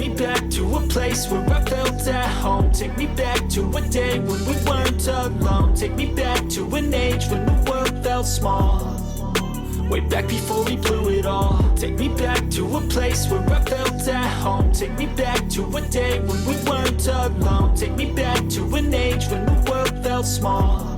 me back to a place where I felt at home. Take me back to a day when we weren't alone. Take me back to an age when the world felt small, way back before we blew it all. Take me back to a place where I felt at home. Take me back to a day when we weren't alone. Take me back to an age when the world felt small,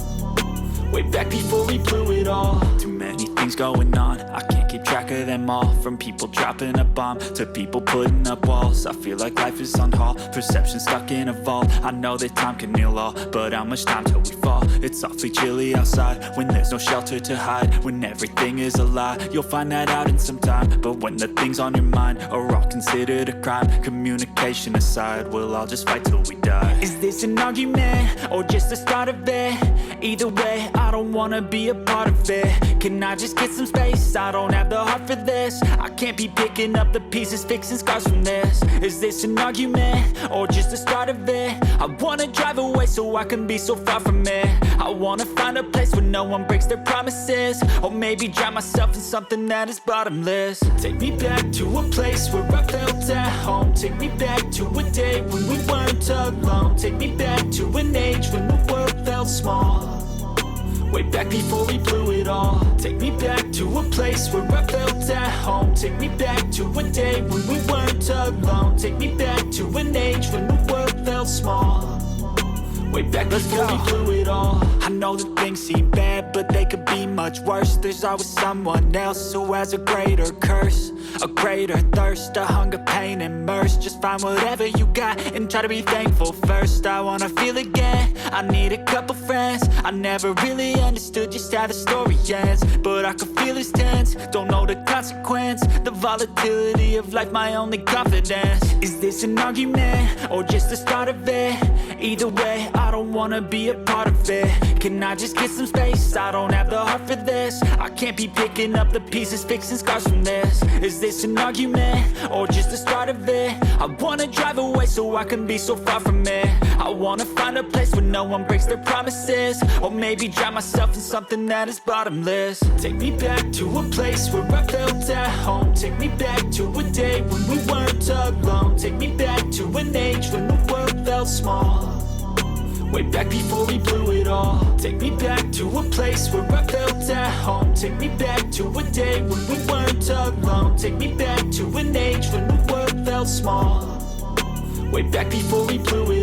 way back before we blew it all. Too many things going on, I can't keep track of them all. From people dropping a bomb to people putting up walls. I feel like life is on hold, perception stuck in a vault. I know that time can heal all, but how much time till we fall? It's awfully chilly outside when there's no shelter to hide. When everything is a lie, you'll find that out in some time. But when the things on your mind are all considered a crime, communication aside, we'll all just fight till we die. Is this an argument or just the start of it? Either way, I don't wanna be a part of it. Can I just get some space? I don't have the heart for this. I can't be picking up the pieces, fixing scars from this. Is this an argument or just the start of it? I wanna drive away so I can be so far from it. I wanna find a place where no one breaks their promises, or maybe drown myself in something that is bottomless. Take me back to a place where I felt at home. Take me back to a day when we weren't alone. Take me back to an age when the world felt small, way back before we blew it all. Take me back to a place where I felt at home. Take me back to a day when we weren't alone. Take me back to an age when the world felt small, way back before we blew it all. I know that things seem bad, but they could be much worse. There's always someone else who has a greater curse, a greater thirst, a hunger, pain, and mercy. Just find whatever you got and try to be thankful first. I wanna feel again, I need a couple friends. I never really understood just how the story ends, but I can feel it's tense, don't know the consequence. The volatility of life, my only confidence. Is this an argument or just the start of it? Either way, I don't wanna be a part of it. Can I just get some space? I don't have the heart for this. I can't be picking up the pieces, fixing scars from this. Is this an argument or just the start of it? I wanna drive away so I can be so far from it. I wanna find a place where no one breaks their promises, or maybe drown myself in something that is bottomless. Take me back to a place where I felt at home. Take me back to a day when we weren't alone. Take me back to an age when the world felt small, way back before we blew it all. Take me back to a place where I felt at home. Take me back to a day when we weren't alone. Take me back to an age when the world felt small, way back before we blew it all.